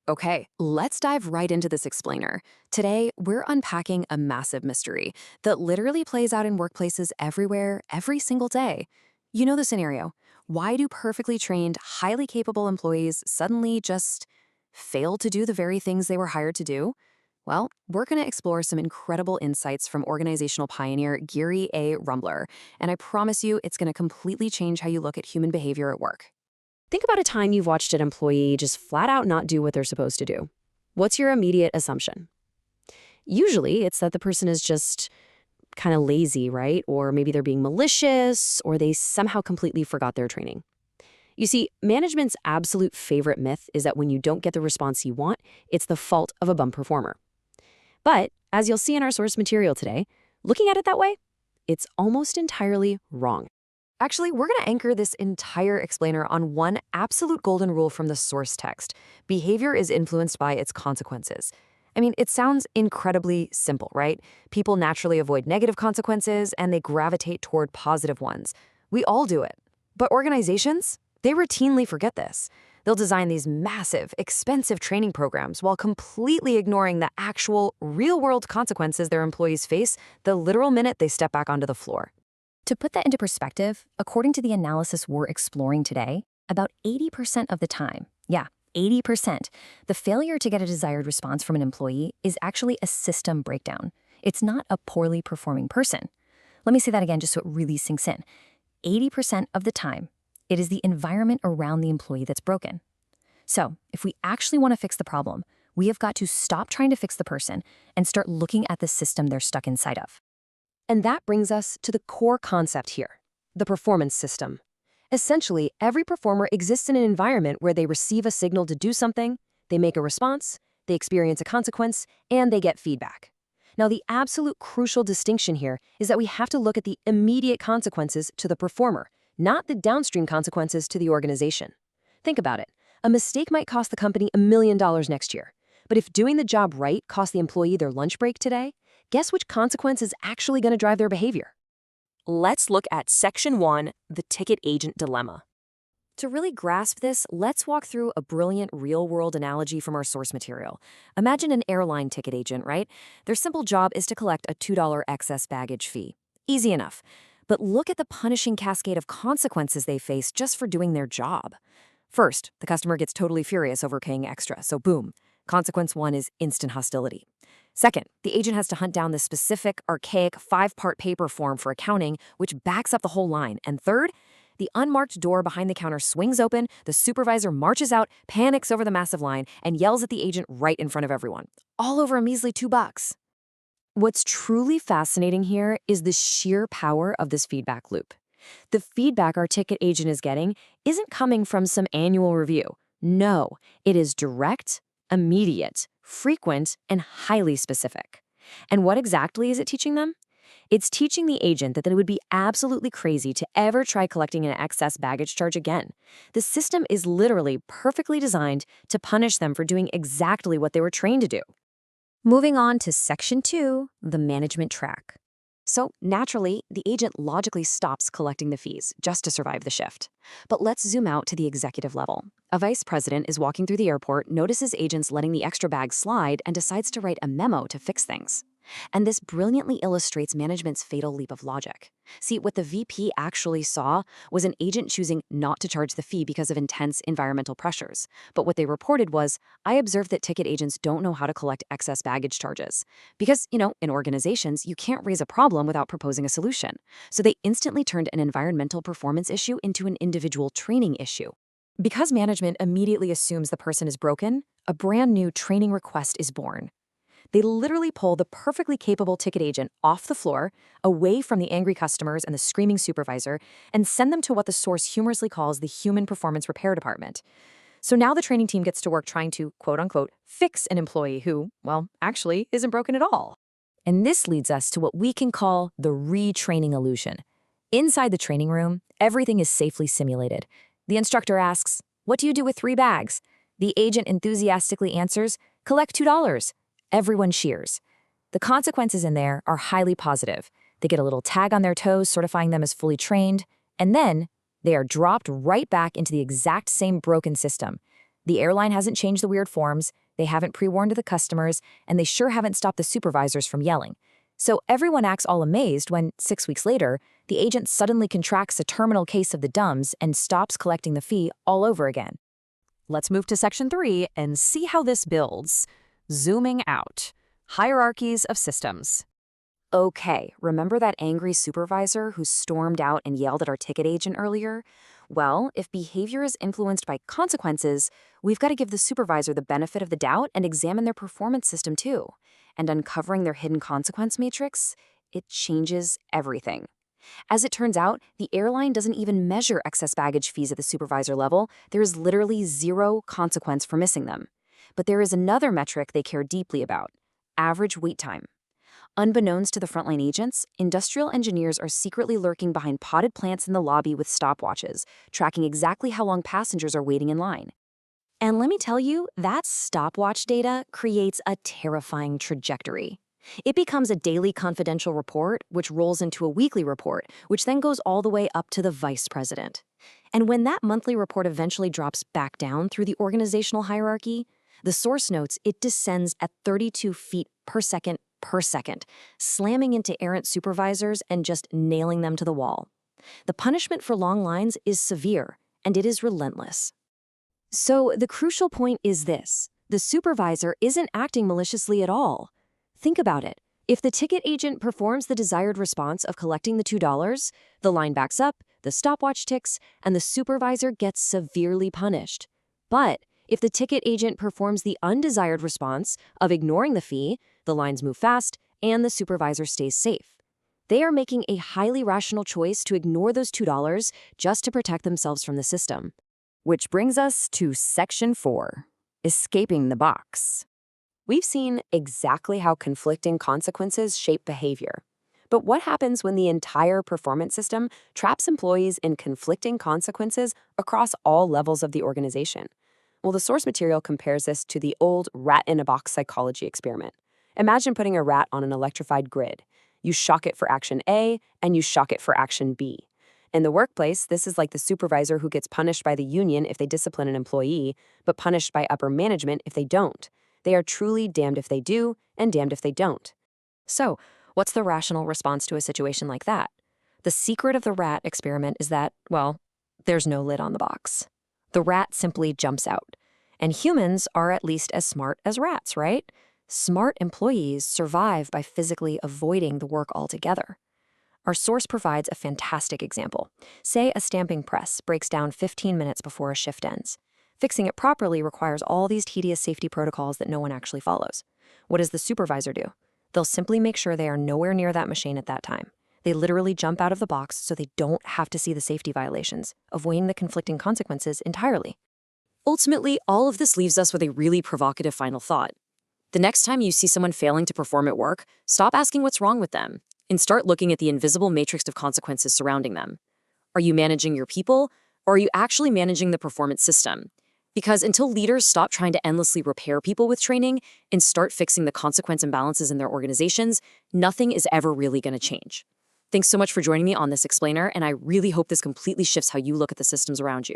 Okay, let's dive right into this explainer. Today, we're unpacking a massive mystery that literally plays out in workplaces everywhere, every single day. You know the scenario. Why do perfectly trained, highly capable employees suddenly just fail to do the very things they were hired to do? Well, we're going to explore some incredible insights from organizational pioneer Geary Rummler, and I promise you it's going to completely change how you look at human behavior at work. Think about a time you've watched an employee just flat out not do what they're supposed to do. What's your immediate assumption? Usually, it's that the person is just kind of lazy, right? Or maybe they're being malicious, or they somehow completely forgot their training. You see, management's absolute favorite myth is that when you don't get the response you want, it's the fault of a bum performer. But, as you'll see in our source material today, looking at it that way, it's almost entirely wrong. Actually, we're going to anchor this entire explainer on one absolute golden rule from the source text. Behavior is influenced by its consequences. I mean, it sounds incredibly simple, right? People naturally avoid negative consequences and they gravitate toward positive ones. We all do it. But organizations, they routinely forget this. They'll design these massive, expensive training programs while completely ignoring the actual, real-world consequences their employees face the literal minute they step back onto the floor. To put that into perspective, according to the analysis we're exploring today, about 80% of the time, 80%, the failure to get a desired response from an employee is actually a system breakdown. It's not a poorly performing person. Let me say that again just so it really sinks in. 80% of the time, it is the environment around the employee that's broken. So, if we actually want to fix the problem, we have got to stop trying to fix the person and start looking at the system they're stuck inside of. And that brings us to the core concept here, the performance system. Essentially, every performer exists in an environment where they receive a signal to do something, they make a response, they experience a consequence, and they get feedback. Now, the absolute crucial distinction here is that we have to look at the immediate consequences to the performer, not the downstream consequences to the organization. Think about it. A mistake might cost the company $1 million next year. But if doing the job right cost the employee their lunch break today, guess which consequence is actually going to drive their behavior? Let's look at Section 1, the ticket agent dilemma. To really grasp this, let's walk through a brilliant real-world analogy from our source material. Imagine an airline ticket agent, right? Their simple job is to collect a $2 excess baggage fee. Easy enough. But look at the punishing cascade of consequences they face just for doing their job. First, the customer gets totally furious over paying extra, so boom. Consequence 1 is instant hostility. Second, the agent has to hunt down the specific, archaic 5-part paper form for accounting, which backs up the whole line. And third, the unmarked door behind the counter swings open, the supervisor marches out, panics over the massive line, and yells at the agent right in front of everyone. All over a measly $2. What's truly fascinating here is the sheer power of this feedback loop. The feedback our ticket agent is getting isn't coming from some annual review. No, it is direct, immediate, frequent, and highly specific. And what exactly is it teaching them? It's teaching the agent that it would be absolutely crazy to ever try collecting an excess baggage charge again. The system is literally perfectly designed to punish them for doing exactly what they were trained to do. Moving on to Section 2, the management track. So, naturally, the agent logically stops collecting the fees just to survive the shift. But let's zoom out to the executive level. A vice president is walking through the airport, notices agents letting the extra bags slide, and decides to write a memo to fix things. And this brilliantly illustrates management's fatal leap of logic. See, what the VP actually saw was an agent choosing not to charge the fee because of intense environmental pressures. But what they reported was, I observed that ticket agents don't know how to collect excess baggage charges. Because, in organizations, you can't raise a problem without proposing a solution. So they instantly turned an environmental performance issue into an individual training issue. Because management immediately assumes the person is broken, a brand new training request is born. They literally pull the perfectly capable ticket agent off the floor, away from the angry customers and the screaming supervisor, and send them to what the source humorously calls the Human Performance Repair Department. So now the training team gets to work trying to, quote-unquote, fix an employee who, well, actually isn't broken at all. And this leads us to what we can call the retraining illusion. Inside the training room, everything is safely simulated. The instructor asks, "What do you do with 3 bags?" The agent enthusiastically answers, "Collect $2. Everyone cheers. The consequences in there are highly positive. They get a little tag on their toes, certifying them as fully trained, and then they are dropped right back into the exact same broken system. The airline hasn't changed the weird forms, they haven't pre-warned the customers, and they sure haven't stopped the supervisors from yelling. So everyone acts all amazed when, 6 weeks later, the agent suddenly contracts a terminal case of the DUMS and stops collecting the fee all over again. Let's move to Section 3 and see how this builds. Zooming out. Hierarchies of systems. Okay, remember that angry supervisor who stormed out and yelled at our ticket agent earlier? Well, if behavior is influenced by consequences, we've got to give the supervisor the benefit of the doubt and examine their performance system too. And uncovering their hidden consequence matrix, it changes everything. As it turns out, the airline doesn't even measure excess baggage fees at the supervisor level. There is literally zero consequence for missing them. But there is another metric they care deeply about: average wait time. Unbeknownst to the frontline agents, industrial engineers are secretly lurking behind potted plants in the lobby with stopwatches, tracking exactly how long passengers are waiting in line. And let me tell you, that stopwatch data creates a terrifying trajectory. It becomes a daily confidential report, which rolls into a weekly report, which then goes all the way up to the vice president. And when that monthly report eventually drops back down through the organizational hierarchy, the source notes it descends at 32 feet per second, slamming into errant supervisors and just nailing them to the wall. The punishment for long lines is severe, and it is relentless. So the crucial point is this: the supervisor isn't acting maliciously at all. Think about it. If the ticket agent performs the desired response of collecting the $2, the line backs up, the stopwatch ticks, and the supervisor gets severely punished. But if the ticket agent performs the undesired response of ignoring the fee, the lines move fast, and the supervisor stays safe. They are making a highly rational choice to ignore those $2 just to protect themselves from the system. Which brings us to Section 4, escaping the box. We've seen exactly how conflicting consequences shape behavior. But what happens when the entire performance system traps employees in conflicting consequences across all levels of the organization? Well, the source material compares this to the old rat-in-a-box psychology experiment. Imagine putting a rat on an electrified grid. You shock it for action A, and you shock it for action B. In the workplace, this is like the supervisor who gets punished by the union if they discipline an employee, but punished by upper management if they don't. They are truly damned if they do, and damned if they don't. So, what's the rational response to a situation like that? The secret of the rat experiment is that, well, there's no lid on the box. The rat simply jumps out. And humans are at least as smart as rats, right? Smart employees survive by physically avoiding the work altogether. Our source provides a fantastic example. Say a stamping press breaks down 15 minutes before a shift ends. Fixing it properly requires all these tedious safety protocols that no one actually follows. What does the supervisor do? They'll simply make sure they are nowhere near that machine at that time. They literally jump out of the box so they don't have to see the safety violations, avoiding the conflicting consequences entirely. Ultimately, all of this leaves us with a really provocative final thought. The next time you see someone failing to perform at work, stop asking what's wrong with them and start looking at the invisible matrix of consequences surrounding them. Are you managing your people, or are you actually managing the performance system? Because until leaders stop trying to endlessly repair people with training and start fixing the consequence imbalances in their organizations, nothing is ever really going to change. Thanks so much for joining me on this explainer, and I really hope this completely shifts how you look at the systems around you.